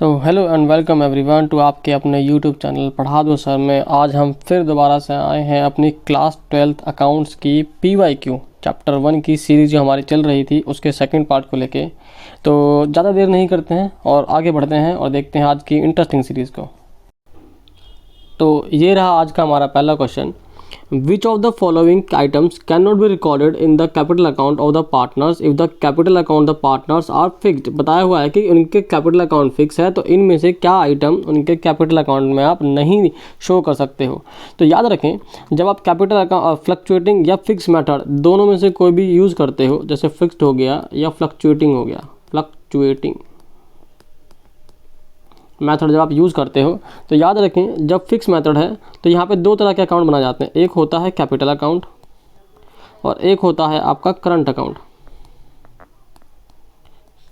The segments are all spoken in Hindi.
तो hello and welcome everyone to आपके अपने यूट्यूब चैनल पढ़ा दो सर में। आज हम फिर दोबारा से आए हैं अपनी क्लास 12th अकाउंट्स की PYQ चैप्टर 1 की सीरीज़ जो हमारी चल रही थी उसके सेकंड पार्ट को लेके। तो ज़्यादा देर नहीं करते हैं और आगे बढ़ते हैं और देखते हैं आज की इंटरेस्टिंग सीरीज़ को। तो ये रहा आज का हमारा पहला question. Which of the following items cannot be recorded in the capital account of the partners if the capital account the partners are fixed। बताया हुआ है कि उनके कैपिटल अकाउंट फिक्स है, तो इनमें से क्या आइटम उनके कैपिटल अकाउंट में आप नहीं शो कर सकते हो। तो याद रखें, जब आप कैपिटल अकाउंट फ्लक्चुएटिंग या फिक्स मेथड दोनों में से कोई भी यूज़ करते हो, जैसे फिक्स्ड हो गया या फ्लक्चुएटिंग हो गया, फ्लक्चुएटिंग मेथड जब आप यूज़ करते हो तो याद रखें, जब फिक्स मेथड है तो यहाँ पे दो तरह के अकाउंट बनाए जाते हैं। एक होता है कैपिटल अकाउंट और एक होता है आपका करंट अकाउंट।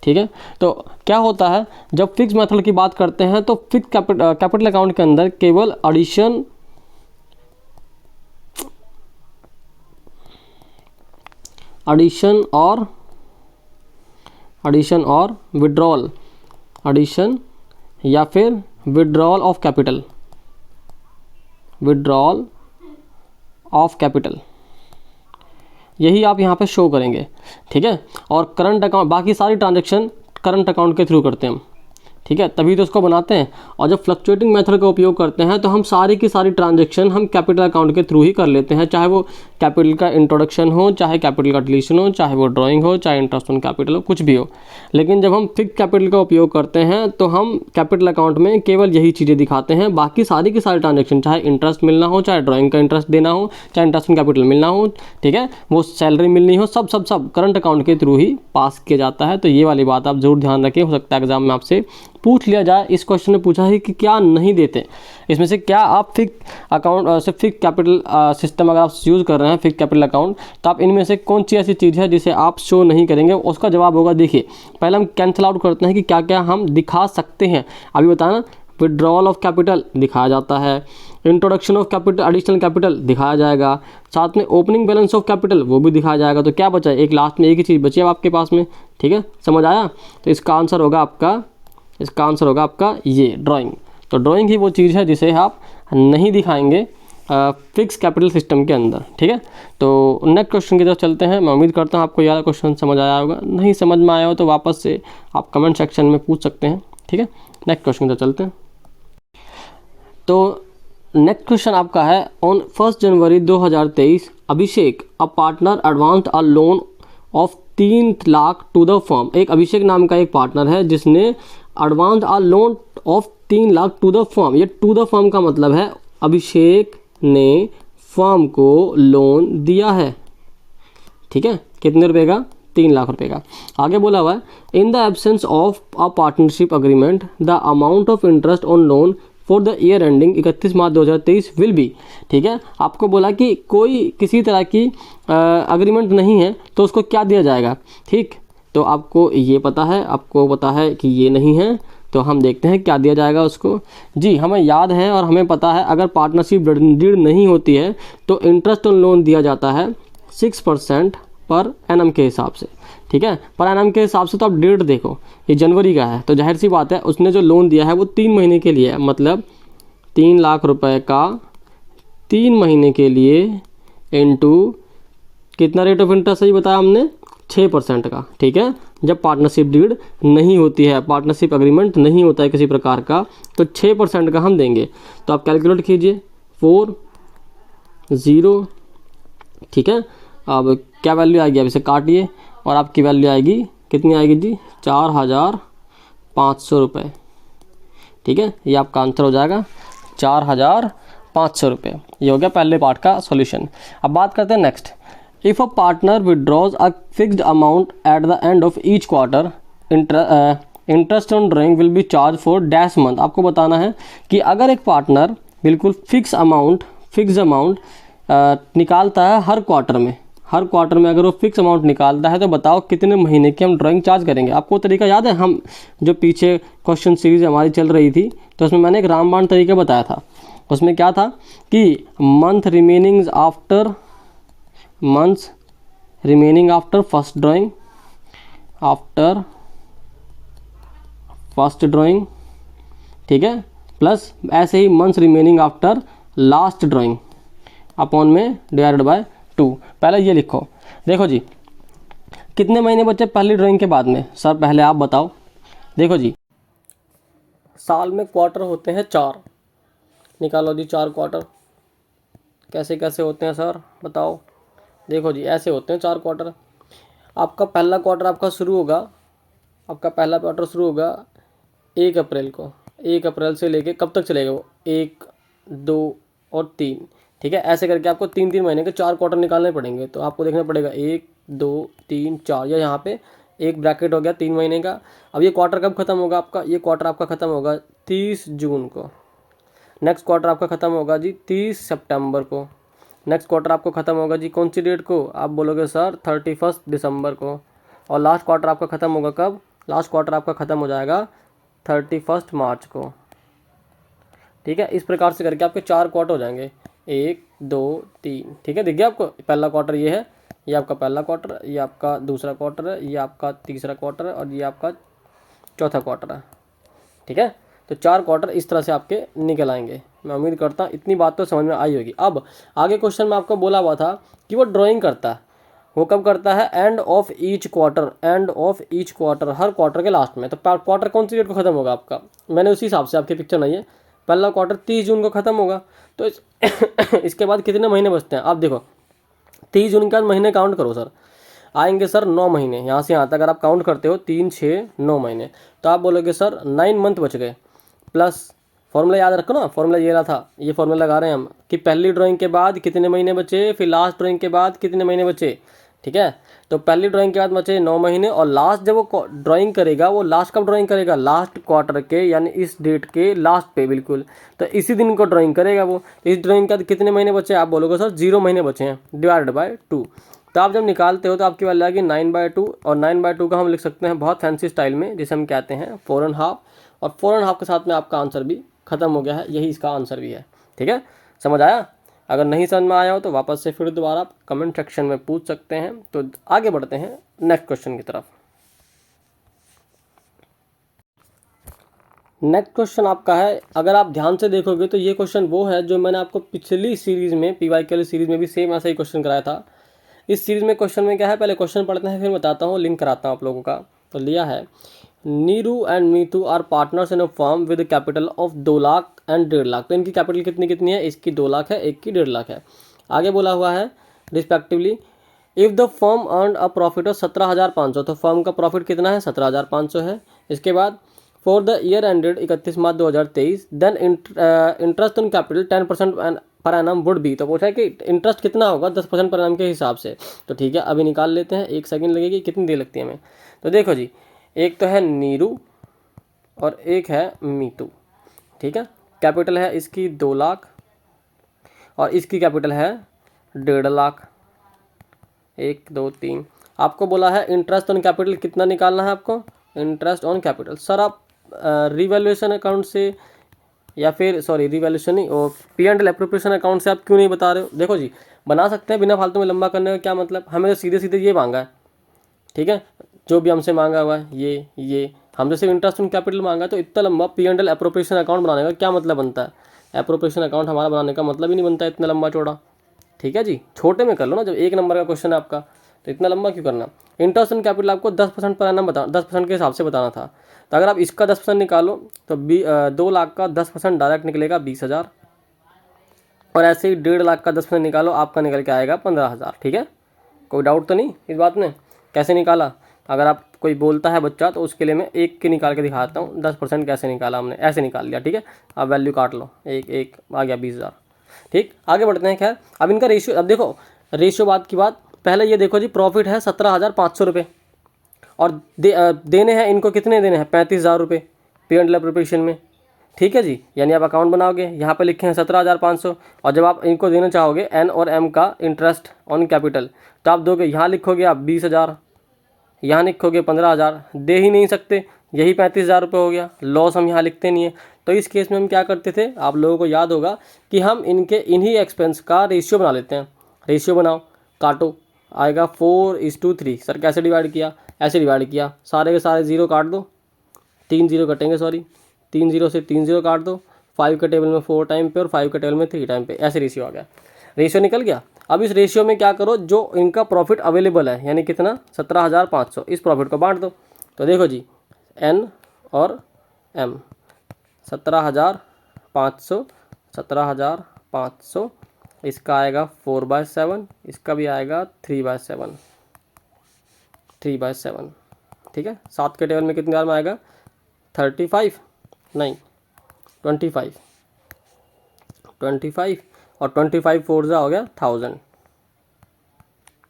ठीक है, तो क्या होता है जब फिक्स मेथड की बात करते हैं तो फिक्स कैपिटल अकाउंट के अंदर केवल एडिशन और विड्रॉल, एडिशन या फिर विड्रॉल ऑफ कैपिटल, यही आप यहाँ पे शो करेंगे। ठीक है, और करंट अकाउंट, बाकी सारी ट्रांजैक्शन करंट अकाउंट के थ्रू करते हैं हम। ठीक है, तभी तो उसको बनाते हैं। और जब फ्लक्चुएटिंग मेथड का उपयोग करते हैं तो हम सारी की सारी ट्रांजैक्शन हम कैपिटल अकाउंट के थ्रू ही कर लेते हैं, चाहे वो कैपिटल का इंट्रोडक्शन हो, चाहे कैपिटल का डिलीशन हो, चाहे वो ड्राइंग हो, चाहे इंटरेस्ट ऑन कैपिटल हो, कुछ भी हो। लेकिन जब हम फिक्स कैपिटल का उपयोग करते हैं तो हम कैपिटल अकाउंट में केवल यही चीज़ें दिखाते हैं, बाकी सारी की सारी ट्रांजैक्शन, चाहे इंटरेस्ट मिलना हो, चाहे ड्राइंग का इंटरेस्ट देना हो, चाहे इंटरेस्ट ऑन कैपिटल मिलना हो, ठीक है, वो सैलरी मिलनी हो, सब करंट अकाउंट के थ्रू ही पास किया जाता है। तो ये वाली बात आप जरूर ध्यान रखें, हो सकता है एग्जाम में आपसे पूछ लिया जाए। इस क्वेश्चन में पूछा है कि क्या नहीं देते, इसमें से क्या आप फिक्स अकाउंट से फिक्स कैपिटल सिस्टम अगर आप यूज़ कर रहे हैं फिक्स कैपिटल अकाउंट, तो आप इनमें से कौन सी ऐसी चीज़ है जिसे आप शो नहीं करेंगे। उसका जवाब होगा, देखिए पहले हम कैंसिल आउट करते हैं कि क्या क्या हम दिखा सकते हैं। अभी बताना, विड्रॉल ऑफ कैपिटल दिखाया जाता है, introduction of capital, additional capital दिखाया जाएगा, साथ में ओपनिंग बैलेंस ऑफ कैपिटल वो भी दिखाया जाएगा। तो क्या बचा, एक लास्ट में एक ही चीज़ बची है आपके पास में। ठीक है, समझ आया। तो इसका आंसर होगा आपका ये ड्राइंग। तो ड्राइंग ही वो चीज़ है जिसे आप नहीं दिखाएंगे फिक्स कैपिटल सिस्टम के अंदर। ठीक है, तो नेक्स्ट क्वेश्चन की तरफ चलते हैं। मैं उम्मीद करता हूँ आपको यह क्वेश्चन समझ आया होगा, नहीं समझ में आया हो तो वापस से आप कमेंट सेक्शन में पूछ सकते हैं। ठीक है, नेक्स्ट क्वेश्चन की तरफ चलते हैं। तो नेक्स्ट क्वेश्चन आपका है, on 1 January 2023 Abhishek a partner advanced a loan of 3 lakh to the firm. एक अभिषेक नाम का एक पार्टनर है जिसने advanced a loan of 3 lakh to the firm. ये टू द फर्म का मतलब है अभिषेक ने फर्म को लोन दिया है। ठीक है, कितने रुपए का, 3 लाख रुपए का। आगे बोला हुआ है, in the absence of a partnership agreement the amount of interest on loan for the year ending 31 March 2023 will be. ठीक है, आपको बोला कि कोई किसी तरह की अग्रीमेंट नहीं है तो उसको क्या दिया जाएगा। ठीक, तो आपको ये पता है कि ये नहीं है, तो हम देखते हैं क्या दिया जाएगा उसको। जी, हमें याद है और हमें पता है, अगर पार्टनरशिप डीड नहीं होती है तो इंटरेस्ट ऑन लोन दिया जाता है 6% पर एनम के हिसाब से। ठीक है, पर एनम के हिसाब से तो आप डेट देखो, ये जनवरी का है, तो जाहिर सी बात है उसने जो लोन दिया है वो 3 महीने के लिए है, मतलब 3 लाख रुपए का 3 महीने के लिए इनटू कितना रेट ऑफ इंटरेस्ट सही बताया हमने, 6% का। ठीक है, जब पार्टनरशिप डीड नहीं होती है, पार्टनरशिप एग्रीमेंट नहीं होता है किसी प्रकार का, तो 6% का हम देंगे। तो आप कैलकुलेट कीजिए, 40। ठीक है, अब क्या वैल्यू आएगी, अब इसे काटिए और आपकी वैल्यू आएगी, कितनी आएगी जी, 4,500 रुपये। ठीक है, ये आपका आंसर हो जाएगा 4,500 रुपये। ये हो गया पहले पार्ट का सॉल्यूशन। अब बात करते हैं next. If a partner withdraws a fixed amount at the end of each quarter, interest on drawing will be charge for dash month. आपको बताना है कि अगर एक पार्टनर बिल्कुल फिक्स अमाउंट निकालता है हर क्वार्टर में अगर वो फिक्स अमाउंट निकालता है तो बताओ कितने महीने की हम ड्राइंग चार्ज करेंगे। आपको तरीका याद है, हम जो पीछे क्वेश्चन सीरीज हमारी चल रही थी तो उसमें मैंने एक रामबाण तरीका बताया था। उसमें क्या था कि months remaining after first drawing ठीक है, प्लस ऐसे ही months remaining after last drawing upon में डिवाइडेड बाय 2। पहले ये लिखो, देखो जी कितने महीने बचे पहली ड्राइंग के बाद में, सर पहले आप बताओ। देखो जी साल में क्वार्टर होते हैं 4, निकालो जी 4 क्वार्टर। कैसे कैसे होते हैं सर बताओ। देखो जी ऐसे होते हैं 4 क्वार्टर। आपका पहला क्वार्टर आपका शुरू होगा, आपका पहला क्वार्टर शुरू होगा 1 अप्रैल को। 1 अप्रैल से लेके कब तक चलेगा वो, 1, 2 और 3। ठीक है, ऐसे करके आपको 3-3 महीने के 4 क्वार्टर निकालने पड़ेंगे। तो आपको देखना पड़ेगा 1, 2, 3, 4, या यहाँ पे एक ब्रैकेट हो गया 3 महीने का। अब ये क्वार्टर कब खत्म होगा आपका, ये क्वार्टर आपका खत्म होगा 30 जून को। नेक्स्ट क्वार्टर आपका खत्म होगा जी 30 सितंबर को। नेक्स्ट क्वार्टर आपको खत्म होगा जी कौन सी डेट को, आप बोलोगे सर 31 दिसंबर को। और लास्ट क्वार्टर आपका खत्म होगा कब, लास्ट क्वार्टर आपका खत्म हो जाएगा 31 मार्च को। ठीक है, इस प्रकार से करके आपके 4 क्वार्टर हो जाएंगे, 1, 2, 3। ठीक है, दिख गया आपको, पहला क्वार्टर ये है, ये आपका पहला क्वार्टर, ये आपका दूसरा क्वार्टर है, ये आपका तीसरा क्वार्टर है और ये आपका चौथा क्वार्टर है। ठीक है, तो 4 क्वार्टर इस तरह से आपके निकल आएंगे। मैं उम्मीद करता हूँ इतनी बात तो समझ में आई होगी। अब आगे क्वेश्चन में आपको बोला हुआ था कि वो ड्राइंग करता है, वो कब करता है, end of each quarter, end of each quarter, her quarter के लास्ट में। तो क्वार्टर कौन सी डेट को खत्म होगा आपका, मैंने उसी हिसाब से आपकी पिक्चर नहीं है। पहला क्वार्टर 30 जून को खत्म होगा, तो इसके बाद कितने महीने बचते हैं, आप देखो 30 जून के बाद महीने काउंट करो सर, आएंगे सर 9 महीने, यहाँ से यहाँ तक अगर आप काउंट करते हो 3, 6, 9 महीने, तो आप बोलोगे सर 9 मंथ बच गए। प्लस फॉर्मूला याद रखो ना, फॉर्मूला ये रहा था, ये फॉर्मूला लगा रहे हैं हम कि पहली ड्राइंग के बाद कितने महीने बचे, फिर लास्ट ड्राइंग के बाद कितने महीने बचे। ठीक है, तो पहली ड्राइंग के बाद बचे 9 महीने, और लास्ट जब वो ड्राइंग करेगा, वो लास्ट कब ड्राइंग करेगा, लास्ट क्वार्टर के, यानी इस डेट के लास्ट पे बिल्कुल, तो इसी दिन को ड्राइंग करेगा वो। तो इस ड्राइंग के बाद कितने महीने बचे, आप बोलोगे सर 0 महीने बचे हैं, डिवाइडेड बाय 2। तो आप जब निकालते हो तो आपकी वैल्यू आएगी 9/2, और 9/2 का हम लिख सकते हैं बहुत फैंसी स्टाइल में, जिसे हम कहते हैं 4.5, और 4.5 के साथ में आपका आंसर भी खत्म हो गया है, यही इसका आंसर भी है। ठीक है, समझ आया। अगर नहीं समझ में आया हो तो वापस से फिर दोबारा आप कमेंट सेक्शन में पूछ सकते हैं। तो आगे बढ़ते हैं नेक्स्ट क्वेश्चन की तरफ। नेक्स्ट क्वेश्चन आपका है, अगर आप ध्यान से देखोगे तो ये क्वेश्चन वो है जो मैंने आपको पिछली सीरीज में, PYQ वाली सीरीज में भी सेम ऐसा ही क्वेश्चन कराया था। इस सीरीज में क्वेश्चन में क्या है, पहले क्वेश्चन पढ़ते हैं फिर बताता हूँ, लिंक कराता हूँ आप लोगों का। तो लिया है, Neeru and Meetu are partners in a firm with capital of 2 lakh and 1.5 lakh. तो इनकी कैपिटल कितनी कितनी है, इसकी 2 लाख है, एक की 1.5 लाख है। आगे बोला हुआ है respectively if the firm earn a profit of 17,500, तो फर्म का प्रॉफिट कितना है, 17,500 है। इसके बाद for the year ended 31 March 2023 then interest on capital 10% per annum would be. तो पूछा है कि इंटरेस्ट कितना होगा 10% पर एनम के हिसाब से। तो ठीक है, अभी निकाल लेते हैं, 1 सेकंड लगेगी, कितनी देर लगती है हमें। तो देखो जी, एक तो है नीरू और एक है मीतू। ठीक है, कैपिटल है इसकी 2 लाख और इसकी कैपिटल है 1.5 लाख। 1, 2, 3। आपको बोला है इंटरेस्ट ऑन कैपिटल कितना निकालना है आपको, इंटरेस्ट ऑन कैपिटल। सर आप रिवैल्यूएशन अकाउंट से या फिर सॉरी रिवैल्यूएशन नहीं, और P&L एप्रोप्रिएशन अकाउंट से आप क्यों नहीं बता रहे हो। देखो जी, बना सकते हैं बिना फालतू में लंबा करने का क्या मतलब, हमें तो सीधे सीधे ये मांगा है। ठीक है, जो भी हमसे मांगा हुआ है ये हमसे सिर्फ इंटरेस्ट ऑन कैपिटल मांगा है, तो इतना लंबा P&L एप्रोप्रिएशन अकाउंट बनाने का क्या मतलब बनता है। एप्रोप्रिएशन अकाउंट हमारा बनाने का मतलब ही नहीं बनता इतना लंबा चौड़ा। ठीक है जी, छोटे में कर लो ना, जब 1 नंबर का क्वेश्चन है आपका, तो इतना लंबा क्यों करना। इंटरेस्ट ऑन कैपिटल आपको 10% पर एनम 10% के हिसाब से बताना था। तो अगर आप इसका 10% निकालो तो 2 लाख का 10% डायरेक्ट निकलेगा 20,000, और ऐसे ही 1.5 लाख का 10% निकालो, आपका निकल के आएगा 15,000। ठीक है, कोई डाउट तो नहीं इस बात में, कैसे निकाला। अगर आप कोई बोलता है बच्चा तो उसके लिए मैं एक के निकाल के दिखाता हूँ, 10% कैसे निकाला हमने, ऐसे निकाल लिया। ठीक है, आप वैल्यू काट लो, एक आ गया 20,000। ठीक, आगे बढ़ते हैं। खैर अब इनका रेशियो, अब देखो रेशियो बात की बात, पहले ये देखो जी, प्रॉफिट है 17,500 रुपये, और देने हैं इनको कितने देने हैं, 35,000 रुपये P&L एप्रोप्रिएशन में। ठीक है जी, यानी आप अकाउंट बनाओगे, यहाँ पे लिखे हैं 17,500, और जब आप इनको देना चाहोगे N और M का इंटरेस्ट ऑन कैपिटल, तो आप दोगे, यहाँ लिखोगे आप 20,000, यहाँ लिखोगे 15,000, दे ही नहीं सकते, यही 35,000 रुपये हो गया। लॉस हम यहाँ लिखते नहीं है। तो इस केस में हम क्या करते थे, आप लोगों को याद होगा कि हम इन्हीं एक्सपेंस का रेशियो बना लेते हैं। रेशियो बनाओ, काटो, आएगा 4:3। सर कैसे डिवाइड किया, ऐसे डिवाइड किया, सारे के सारे 0 काट दो, 3 0 कटेंगे, सॉरी 3 0 से 3 0 काट दो, 5 के टेबल में 4 टाइम पे और 5 के टेबल में 3 टाइम पे, ऐसे रेशियो आ गया, रेशियो निकल गया। अब इस रेशियो में क्या करो, जो इनका प्रॉफिट अवेलेबल है यानी कितना 17,500, इस प्रॉफिट को बांट दो। तो देखो जी N और M, 17,500, 17,500, इसका आएगा 4/7, इसका भी आएगा 3/7, 3/7, ठीक है। 7 के टेबल में कितने बार में आएगा 35, नहीं 25, 25 और 25 4 जा हो गया 1000,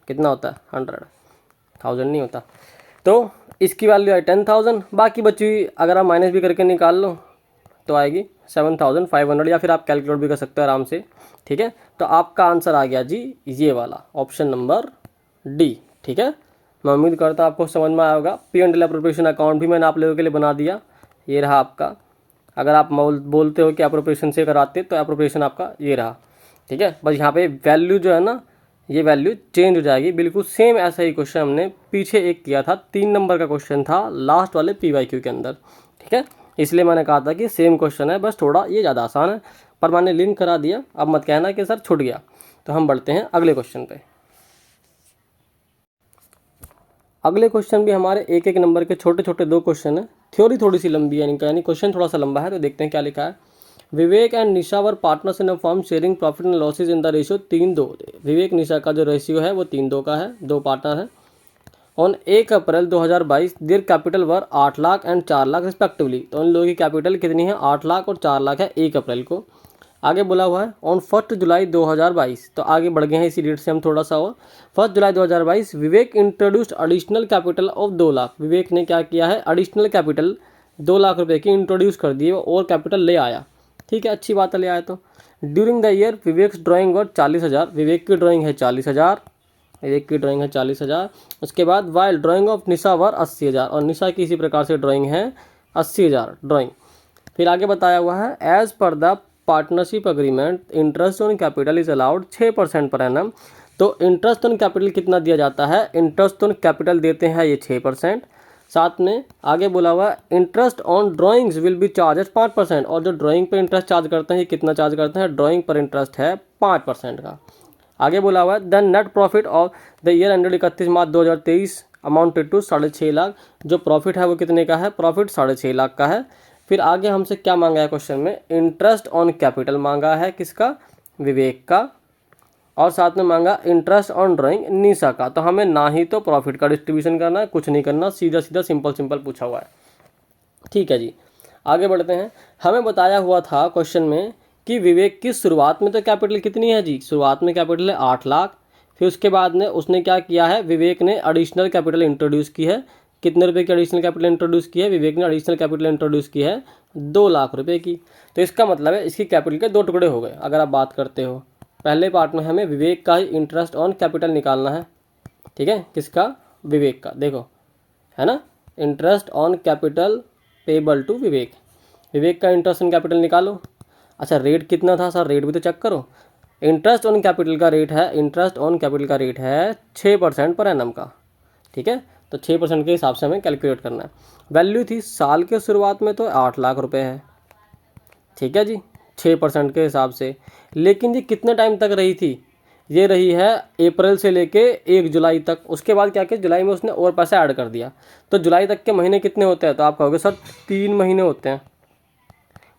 कितना होता है 100, 1000 नहीं होता। तो इसकी वैल्यू है 10,000, बाकी बची हुई अगर आप माइनस भी करके निकाल लो तो आएगी 7,500, या फिर आप कैलकुलेट भी कर सकते हो आराम से, ठीक है। तो आपका आंसर आ गया जी ये वाला ऑप्शन नंबर डी, ठीक है। मैं उम्मीद करता हूँ आपको समझ में आया होगा। P&L अप्रोप्रिएशन अकाउंट भी मैंने आप लोगों के लिए बना दिया, ये रहा आपका। अगर आप बोलते हो कि अप्रोप्रिएशन से कराते तो अप्रोप्रिएशन आपका ये रहा, ठीक है। बस यहाँ पे वैल्यू जो है ना, ये वैल्यू चेंज हो जाएगी, बिल्कुल सेम ऐसा ही क्वेश्चन हमने पीछे एक किया था, 3 नंबर का क्वेश्चन था लास्ट वाले PYQ के अंदर, ठीक है। इसलिए मैंने कहा था कि सेम क्वेश्चन है, बस थोड़ा ये ज़्यादा आसान है, पर मैंने लिंक करा दिया, अब मत कहना कि सर छूट गया। तो हम बढ़ते हैं अगले क्वेश्चन पे। अगले क्वेश्चन भी हमारे एक एक नंबर के छोटे छोटे 2 क्वेश्चन है, थ्योरी थोड़ी सी लंबी है इनका, यानी क्वेश्चन थोड़ा सा लंबा है। तो देखते हैं क्या लिखा है। Vivek and Nisha were partners in a firm sharing profit and losses in the ratio 3:2। Vivek Nisha का जो रेशियो है वो 3:2 का है, 2 पार्टनर है। On 1 April 2022 their capital were 8 lakh and 4 lakh respectively. तो उन लोगों की कैपिटल कितनी है 8 लाख और 4 लाख है 1 अप्रैल को। आगे बोला हुआ है ऑन 1 जुलाई 2022, तो आगे बढ़ गए हैं इसी डेट से हम थोड़ा सा और। 1 July 2022 Vivek introduced additional capital of 2 lakh. Vivek ने क्या किया है, एडिशनल कैपिटल 2 लाख रुपए की इंट्रोड्यूस कर दी और कैपिटल ले आया, ठीक है, अच्छी बात है, ले आया। तो during the year Vivek's drawing were 40,000, Vivek की ड्राइंग है 40,000, विवेक की ड्राइंग है 40,000। उसके बाद वाइल ड्राइंग ऑफ निशा वर 80,000, और निशा की इसी प्रकार से ड्राइंग है 80,000 ड्राइंग। फिर आगे बताया हुआ है as per the partnership agreement interest on capital is allowed 6% per annum. तो इंटरेस्ट ऑन कैपिटल कितना दिया जाता है, इंटरेस्ट ऑन कैपिटल देते हैं ये 6%। साथ में आगे बोला हुआ interest on drawings will be charge 5%, और जो ड्राइंग पे इंटरेस्ट चार्ज करते हैं ये कितना चार्ज करते हैं, ड्राइंग पर इंटरेस्ट है 5% का। आगे बोला हुआ है the net profit of the year ended 31 March 2023 amounted to 6.5 lakh. जो प्रॉफिट है वो कितने का है, प्रॉफिट 6.5 लाख का है। फिर आगे हमसे क्या मांगा है क्वेश्चन में, इंटरेस्ट ऑन कैपिटल मांगा है किसका, विवेक का, और साथ में मांगा इंटरेस्ट ऑन ड्राइंग निशा का। तो हमें ना ही तो प्रॉफिट का डिस्ट्रीब्यूशन करना है, कुछ नहीं करना, सीधा सीधा सिंपल पूछा हुआ है, ठीक है जी। आगे बढ़ते हैं। हमें बताया हुआ था क्वेश्चन में कि विवेक की शुरुआत में तो कैपिटल कितनी है जी, शुरुआत में कैपिटल है 8 लाख। फिर उसके बाद में उसने क्या किया है, विवेक ने एडिशनल कैपिटल इंट्रोड्यूस की है, कितने रुपए की एडिशनल कैपिटल इंट्रोड्यूस की है, विवेक ने एडिशनल कैपिटल इंट्रोड्यूस की है 2 लाख रुपए की। तो इसका मतलब है इसकी कैपिटल के 2 टुकड़े हो गए। अगर आप बात करते हो पहले पार्ट में हमें विवेक का ही इंटरेस्ट ऑन कैपिटल निकालना है, ठीक है, किसका, विवेक का, देखो है ना, interest on capital payable to Vivek, Vivek का इंटरेस्ट ऑन कैपिटल निकालो। अच्छा रेट कितना था सर, रेट भी तो चेक करो। इंटरेस्ट ऑन कैपिटल का रेट है, इंटरेस्ट ऑन कैपिटल का रेट है 6% पर एनम का, ठीक है। तो 6% के हिसाब से हमें कैलकुलेट करना है। वैल्यू थी साल के शुरुआत में तो 8 लाख रुपए है, ठीक है जी, 6% के हिसाब से। लेकिन ये कितने टाइम तक रही थी, ये रही है अप्रैल से लेके 1 जुलाई तक। उसके बाद क्या किया, जुलाई में उसने और पैसा ऐड कर दिया। तो जुलाई तक के महीने कितने होते हैं, तो आप कहोगे सर 3 महीने होते हैं,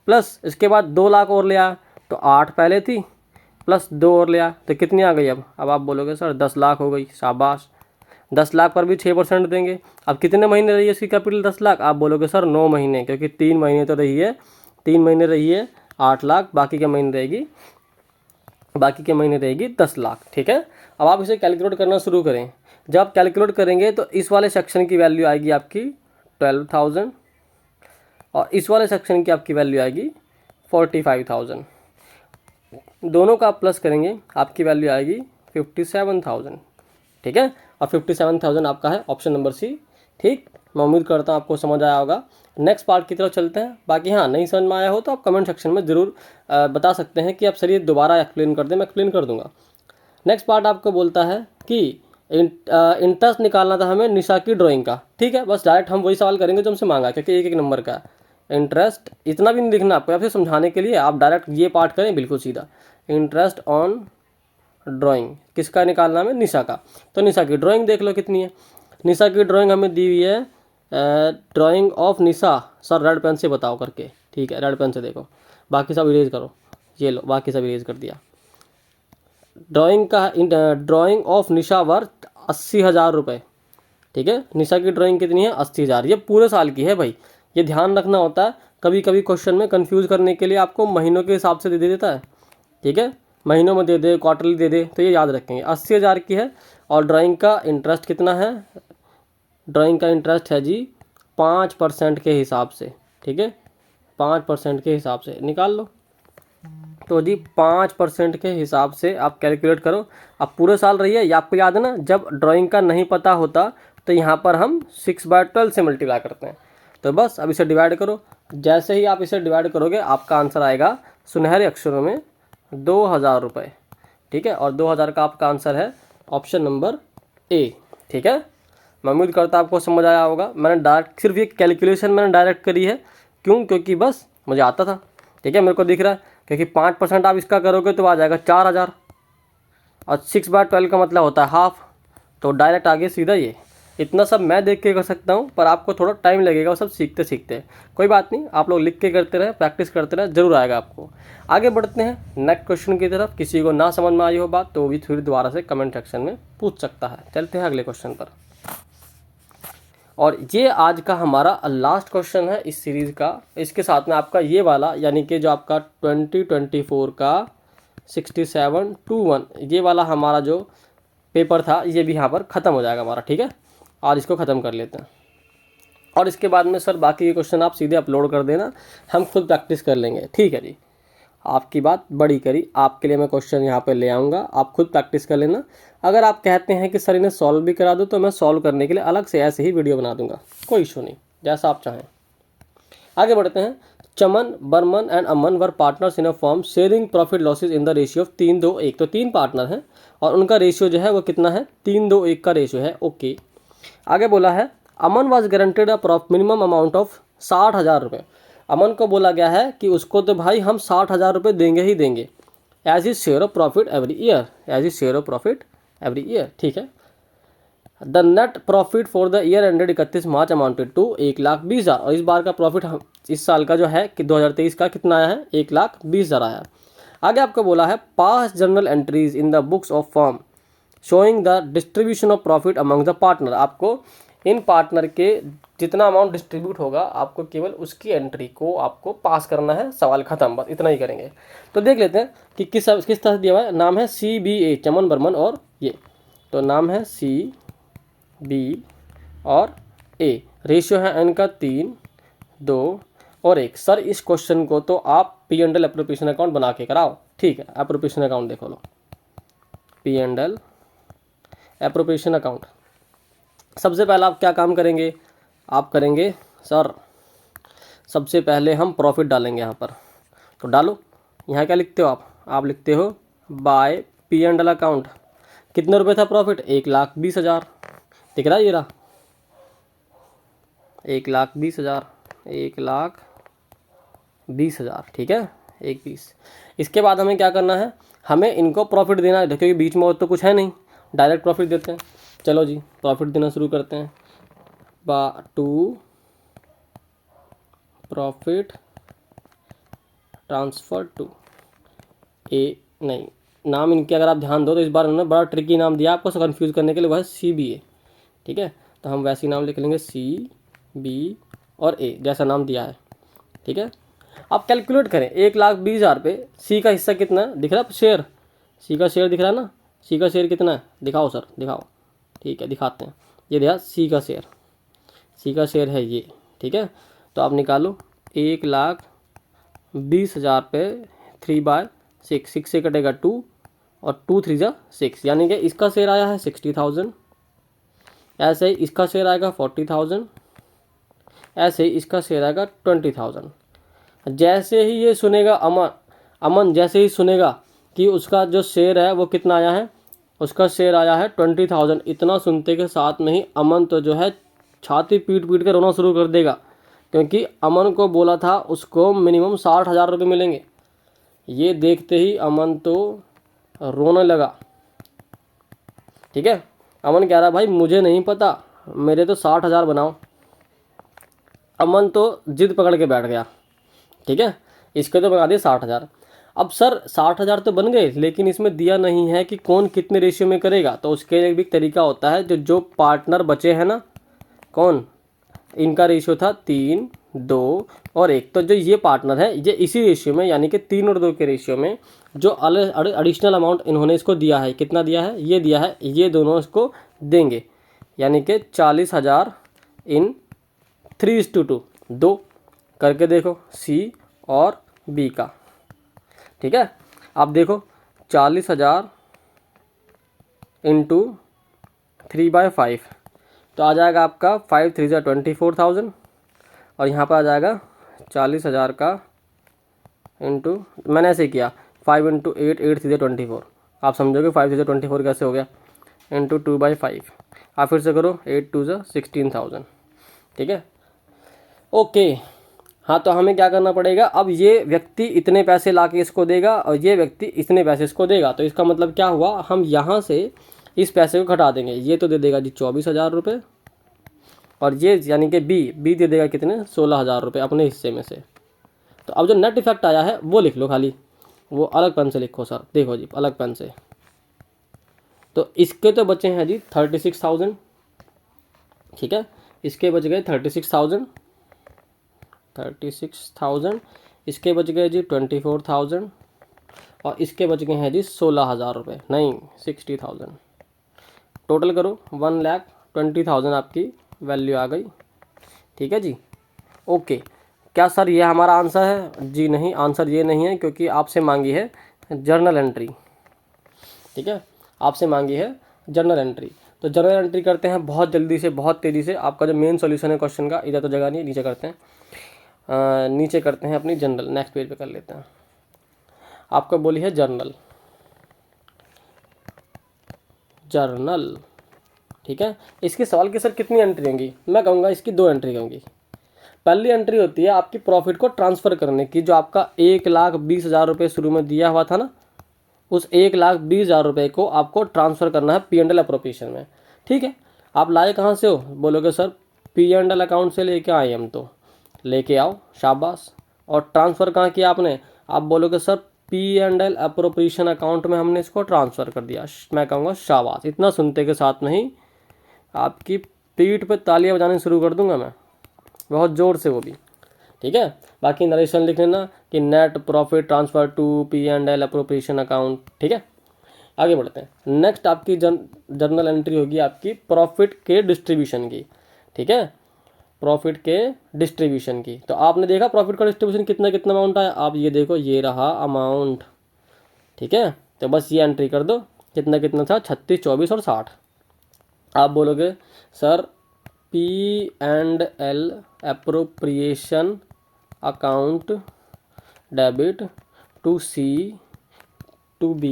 प्लस इसके बाद 2 लाख और ले आया, तो 8 पहले थी प्लस 2 और ले आया, तो कितनी आ गई अब आप बोलोगे सर 10 लाख हो गई, शाबाश। 10 लाख पर भी 6% देंगे। अब कितने महीने रही है इसकी कैपिटल 10 लाख, आप बोलोगे सर 9 महीने, क्योंकि 3 महीने तो रही है, 3 महीने रही है 8 लाख, बाकी के महीने रहेगी 10 लाख, ठीक है। अब आप इसे कैलकुलेट करना शुरू करें। जब आप कैलकुलेट करेंगे तो इस वाले सेक्शन की वैल्यू आएगी आपकी 12,000 और इस वाले सेक्शन की आपकी वैल्यू आएगी 45,000। दोनों का आप प्लस करेंगे, आपकी वैल्यू आएगी 57,000, ठीक है। और 57,000 आपका है ऑप्शन नंबर सी, ठीक। मैं उम्मीद करता हूँ आपको समझ आया होगा। नेक्स्ट पार्ट की तरफ चलते हैं। बाकी हाँ नहीं समझ में आया हो तो आप कमेंट सेक्शन में ज़रूर बता सकते हैं कि आप सर ये दोबारा एक्सप्लेन कर दें, मैं एक्सप्लेन कर दूंगा। नेक्स्ट पार्ट आपको बोलता है कि इंटरेस्ट निकालना था हमें निशा की ड्राइंग का, ठीक है। बस डायरेक्ट हम वही सवाल करेंगे जो हमसे मांगा, क्योंकि एक एक नंबर का। इंटरेस्ट इतना भी नहीं लिखना आपको, या फिर समझाने के लिए आप डायरेक्ट ये पार्ट करें बिल्कुल सीधा। इंटरेस्ट ऑन ड्राइंग किसका निकालना है? निशा का। तो निशा की ड्राइंग देख लो कितनी है। निशा की ड्राइंग हमें दी हुई है, drawing of Nisha. Sir red pen से बताओ करके, ठीक है रेड पेन से देखो, बाकी सब इरेज करो। ये लो बाकी सब इरेज कर दिया। ड्राइंग का ड्राइंग ऑफ निशा वर्थ 80,000 रुपये, ठीक है। निशा की ड्राइंग कितनी है? 80,000। ये पूरे साल की है भाई, ये ध्यान रखना होता है। कभी कभी क्वेश्चन में कंफ्यूज करने के लिए आपको महीनों के हिसाब से दे देता है, ठीक है, महीनों में दे दे, क्वार्टरली दे दे, तो ये याद रखेंगे। 80,000 की है। और ड्राइंग का इंटरेस्ट कितना है? ड्राइंग का इंटरेस्ट है जी 5% के हिसाब से, ठीक है, 5% के हिसाब से निकाल लो। तो जी 5% के हिसाब से आप कैलकुलेट करो। अब पूरे साल रही है, ये आपको याद है ना, जब ड्राइंग का नहीं पता होता तो यहाँ पर हम 6/12 से मल्टीप्लाई करते हैं। तो बस अब इसे डिवाइड करो। जैसे ही आप इसे डिवाइड करोगे आपका आंसर आएगा सुनहरे अक्षरों में 2,000 रुपये, ठीक है। और 2,000 का आपका आंसर है ऑप्शन नंबर ए, ठीक है। मैं उम्मीद करता आपको समझ आया होगा। मैंने डायरेक्ट सिर्फ ये कैलकुलेशन मैंने डायरेक्ट करी है, क्यों? क्योंकि बस मुझे आता था, ठीक है, मेरे को दिख रहा है। क्योंकि 5% आप इसका करोगे तो आ जाएगा 4,000, और 6/12 का मतलब होता है हाफ, तो डायरेक्ट आगे सीधा ये। इतना सब मैं देख के कर सकता हूँ, पर आपको थोड़ा टाइम लगेगा वो सब सीखते सीखते। कोई बात नहीं, आप लोग लिख के करते रहे, प्रैक्टिस करते रहे, जरूर आएगा आपको। आगे बढ़ते हैं नेक्स्ट क्वेश्चन की तरफ। किसी को ना समझ में आई हो बात तो भी फिर दोबारा से कमेंट सेक्शन में पूछ सकता है। चलते हैं अगले क्वेश्चन पर। और ये आज का हमारा लास्ट क्वेश्चन है इस सीरीज़ का। इसके साथ में आपका ये वाला, यानी कि जो आपका 2024 का 6721, ये वाला हमारा जो पेपर था ये भी यहाँ पर ख़त्म हो जाएगा हमारा, ठीक है। आज इसको ख़त्म कर लेते हैं, और इसके बाद में सर बाकी के क्वेश्चन आप सीधे अपलोड कर देना, हम खुद प्रैक्टिस कर लेंगे, ठीक है जी। आपकी बात बड़ी करी, आपके लिए मैं क्वेश्चन यहाँ पे ले आऊँगा, आप खुद प्रैक्टिस कर लेना। अगर आप कहते हैं कि सर इन्हें सॉल्व भी करा दो तो मैं सॉल्व करने के लिए अलग से ऐसे ही वीडियो बना दूंगा, कोई इशू नहीं, जैसा आप चाहें। आगे बढ़ते हैं। Chaman, Barman and Aman were partners in a form sharing profit losses in the ratio of 3-2-1। तो 3 पार्टनर हैं और उनका रेशियो जो है वो कितना है? 3-2-1 का रेशियो है, ओके। आगे बोला है Aman was guaranteed a minimum amount of 60,000 rupees. अमन को बोला गया है कि उसको तो भाई हम 60,000 रुपये देंगे ही देंगे, as is share of profit every year, as is share of profit every year, ठीक है। The net profit for the year ended 31 March amounted to 1,20,000। और इस बार का प्रॉफिट इस साल का जो है कि 2023 का कितना आया है? 1,20,000 आया। आगे आपको बोला है पास journal entries in the books of firm showing the distribution of profit among the partner. आपको इन पार्टनर के जितना अमाउंट डिस्ट्रीब्यूट होगा आपको केवल उसकी एंट्री को आपको पास करना है, सवाल खत्म, बस इतना ही करेंगे। तो देख लेते हैं कि किस तरह से दिया हुआ है। नाम है CBA, चमन, बर्मन और ये, तो नाम है CB और A। रेशियो है इनका 3, 2 और 1। सर इस क्वेश्चन को तो आप P&L एप्रोप्रिएशन अकाउंट बना के कराओ, ठीक है। एप्रोप्रिएशन अकाउंट देखो लो, P&L एप्रोप्रिएशन अकाउंट। सबसे पहले आप क्या काम करेंगे? आप करेंगे सर सबसे पहले हम प्रॉफिट डालेंगे यहाँ पर, तो डालो। यहाँ क्या लिखते हो आप लिखते हो बाय P&L अकाउंट। कितने रुपए था प्रॉफिट? 1,20,000, दिख रहा है ये रहा 1,20,000, 1,20,000, ठीक है, 1,20,000। इसके बाद हमें क्या करना है? हमें इनको प्रॉफिट देना है, क्योंकि बीच में और तो कुछ है नहीं, डायरेक्ट प्रॉफिट देते हैं। चलो जी प्रॉफिट देना शुरू करते हैं। टू प्रॉफिट ट्रांसफ़र टू ए, नहीं नाम इनके अगर आप ध्यान दो तो इस बार उन्होंने बड़ा ट्रिकी नाम दिया आपको कंफ्यूज करने के लिए, वह है CBA, ठीक है। तो हम वैसे ही नाम लिख लेंगे CB और A, जैसा नाम दिया है, ठीक है। आप कैलकुलेट करें 1,20,000 रुपये। C का हिस्सा कितना है दिख रहा है? शेयर, C का शेयर दिख रहा है ना? C का शेयर कितना है? दिखाओ सर दिखाओ, ठीक है दिखाते हैं। ये देखा C का शेयर, C का शेयर है ये, ठीक है। तो आप निकालो 1,20,000 पे 3/6, 6 से कटेगा 2 और 2 3 जा 6, यानी कि इसका शेयर आया है 60,000। ऐसे ही इसका शेयर आएगा 40,000, ऐसे ही इसका शेयर आएगा 20,000। जैसे ही ये सुनेगा अमन जैसे ही सुनेगा कि उसका जो शेयर है वो कितना आया है, उसका शेयर आया है 20,000, इतना सुनते के साथ में ही अमन तो जो है छाती पीट पीट कर रोना शुरू कर देगा क्योंकि अमन को बोला था उसको मिनिमम 60,000 रुपये मिलेंगे। ये देखते ही अमन तो रोने लगा। ठीक है, अमन कह रहा भाई मुझे नहीं पता, मेरे तो 60,000 बनाओ। अमन तो जिद पकड़ के बैठ गया। ठीक है, इसके तो बना दिए 60,000। अब सर 60,000 तो बन गए, लेकिन इसमें दिया नहीं है कि कौन कितने रेशियो में करेगा। तो उसके लिए भी एक तरीका होता है, जो पार्टनर बचे हैं ना, कौन, इनका रेशियो था 3, 2 और 1। तो जो ये पार्टनर है ये इसी रेशियो में, यानी कि 3 और 2 के रेशियो में जो एडिशनल अमाउंट इन्होंने इसको दिया है, कितना दिया है, ये दिया है, ये दोनों इसको देंगे। यानी कि 40,000 इन 3:2, 2 करके देखो सी और बी का। ठीक है, आप देखो 40,000 इंटू 3/5, तो आ जाएगा आपका 5 3 24,000। और यहाँ पर आ जाएगा 40,000 का इंटू, मैंने ऐसे किया 5 इंटू 8, 8 3 24। आप समझोगे 5 3 24 कैसे हो गया, इंटू 2/5। आप फिर से करो 8 2 16,000। ठीक है, ओके। हाँ, तो हमें क्या करना पड़ेगा, अब ये व्यक्ति इतने पैसे ला के इसको देगा और ये व्यक्ति इतने पैसे इसको देगा। तो इसका मतलब क्या हुआ, हम यहाँ से इस पैसे को घटा देंगे। ये तो दे देगा जी 24,000 रुपये, और ये यानी कि बी दे देगा कितने, 16,000 रुपये अपने हिस्से में से। तो अब जो नेट इफेक्ट आया है वो लिख लो, खाली वो अलग पेन से लिखो सर, देखो जी अलग पेन से। तो इसके तो बचे हैं जी 36,000। ठीक है, इसके बच गए 36,000, इसके बच गए जी 24,000, और इसके बच गए हैं जी 16,000 रुपये, नहीं 60,000। टोटल करो 1,20,000 आपकी वैल्यू आ गई। ठीक है जी, ओके। क्या सर ये हमारा आंसर है? जी नहीं, आंसर ये नहीं है, क्योंकि आपसे मांगी है जर्नल एंट्री। ठीक है, आपसे मांगी है जर्नल एंट्री। तो जर्नल एंट्री करते हैं बहुत जल्दी से, बहुत तेज़ी से। आपका जो मेन सॉल्यूशन है क्वेश्चन का, इधर तो जगह नहीं है, नीचे करते हैं, नीचे करते हैं अपनी जनरल, नेक्स्ट पेज पे कर लेते हैं। आपको बोली है जर्नल, जर्नल। ठीक है, इसके सवाल की सर कितनी एंट्री होंगी? मैं कहूँगा इसकी 2 एंट्री होंगी। पहली एंट्री होती है आपकी प्रॉफिट को ट्रांसफ़र करने की, जो आपका 1,20,000 रुपये शुरू में दिया हुआ था ना, उस 1,20,000 रुपये को आपको ट्रांसफ़र करना है P&L अप्रोप्रिएशन में। ठीक है, आप लाए कहाँ से हो? बोलोगे सर P&L अकाउंट से लेके आए हम। तो लेके आओ, शाबाश। और ट्रांसफ़र कहाँ किया आपने? आप बोलोगे सर P&L अप्रोप्रिएशन अकाउंट में हमने इसको ट्रांसफ़र कर दिया। मैं कहूँगा शाबाश। इतना सुनते के साथ नहीं आपकी पीठ पे तालियां बजाने शुरू कर दूंगा मैं, बहुत ज़ोर से, वो भी। ठीक है, बाकी नरेशन लिख लेना कि net profit transfer to P&L appropriation account. ठीक है, आगे बढ़ते हैं। नेक्स्ट आपकी जर्नल एंट्री होगी आपकी प्रॉफिट के डिस्ट्रीब्यूशन की। ठीक है, प्रॉफिट के डिस्ट्रीब्यूशन की। तो आपने देखा प्रॉफिट का डिस्ट्रीब्यूशन कितना कितना अमाउंट आया, आप ये देखो, ये रहा अमाउंट। ठीक है, तो बस ये एंट्री कर दो, कितना कितना था, 36, 24 और 60। आप बोलोगे sir P&L appropriation account debit to C, to B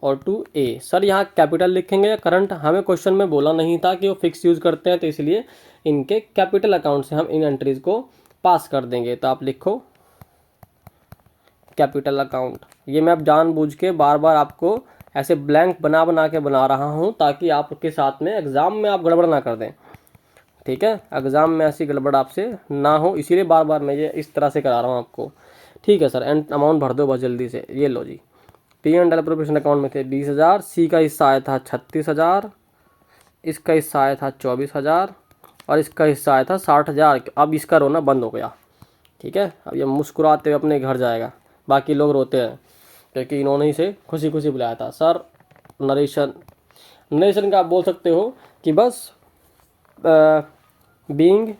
और टू A। सर यहाँ कैपिटल लिखेंगे या करंट? हमें क्वेश्चन में बोला नहीं था कि वो फिक्स यूज़ करते हैं, तो इसलिए इनके कैपिटल अकाउंट से हम इन एंट्रीज को पास कर देंगे। तो आप लिखो कैपिटल अकाउंट। ये मैं अब जानबूझ के बार बार आपको ऐसे ब्लैंक बना बना के बना रहा हूँ, ताकि आपके साथ में एग्ज़ाम में आप गड़बड़ ना कर दें। ठीक है, एग्ज़ाम में ऐसी गड़बड़ आपसे ना हो, इसीलिए बार बार मैं ये इस तरह से करा रहा हूँ आपको। ठीक है सर, एंड अमाउंट भर दो बस जल्दी से। ये लो जी, P&L अप्रोप्रिएशन अकाउंट में थे 20,000, सी का हिस्सा आया था 36,000, इसका हिस्सा आया था 24,000 और इसका हिस्सा आया था 60,000। अब इसका रोना बंद हो गया। ठीक है, अब ये मुस्कुराते हुए अपने घर जाएगा, बाकी लोग रोते हैं क्योंकि इन्होंने इसे खुशी खुशी बुलाया था। सर नरेशन का आप बोल सकते हो कि बस being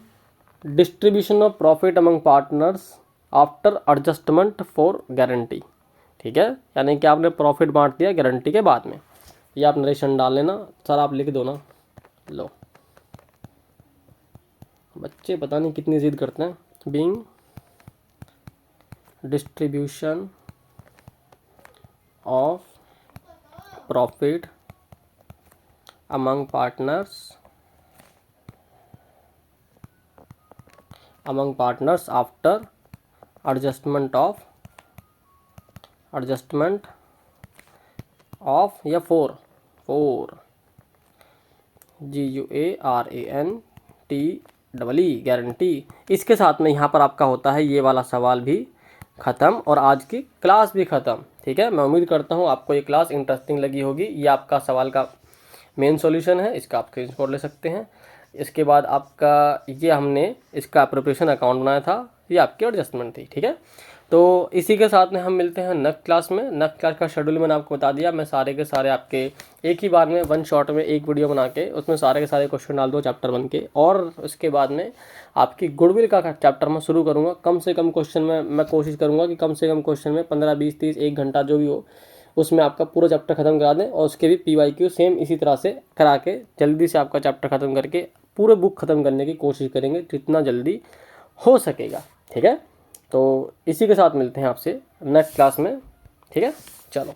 distribution of profit among partners after adjustment for guarantee. ठीक है, यानी कि आपने प्रॉफिट बांट दिया गारंटी के बाद में। ये आप नरेशन डाल लेना। सर आप लिख दो ना, लो बच्चे पता नहीं कितनी जिद करते हैं। Being distribution of profit among partners among partners after adjustment of या फोर GUARANTEE गारंटी। इसके साथ में यहाँ पर आपका होता है ये वाला सवाल भी ख़त्म और आज की क्लास भी ख़त्म। ठीक है, मैं उम्मीद करता हूँ आपको ये क्लास इंटरेस्टिंग लगी होगी। ये आपका सवाल का मेन सॉल्यूशन है, इसका आप स्क्रीनशॉट ले सकते हैं। इसके बाद आपका ये हमने इसका अप्रोप्रिएशन अकाउंट बनाया था, ये आपकी एडजस्टमेंट थी। ठीक है, तो इसी के साथ में हम मिलते हैं नेक्स्ट क्लास में। नेक्स्ट क्लास का शेड्यूल मैंने आपको बता दिया। मैं सारे के सारे आपके एक ही बार में वन शॉट में एक वीडियो बना के उसमें सारे के सारे क्वेश्चन डाल दो चैप्टर 1 के, और उसके बाद में आपकी गुडविल का चैप्टर मैं शुरू करूँगा। कम से कम क्वेश्चन में मैं कोशिश करूँगा कि कम से कम क्वेश्चन में 15, 20, 30, 1 घंटा जो भी हो उसमें आपका पूरा चैप्टर ख़त्म करा दें, और उसके भी PYQ सेम इसी तरह से करा के जल्दी से आपका चैप्टर ख़त्म करके पूरे बुक ख़त्म करने की कोशिश करेंगे जितना जल्दी हो सकेगा। ठीक है, तो इसी के साथ मिलते हैं आपसे नेक्स्ट क्लास में। ठीक है, चलो।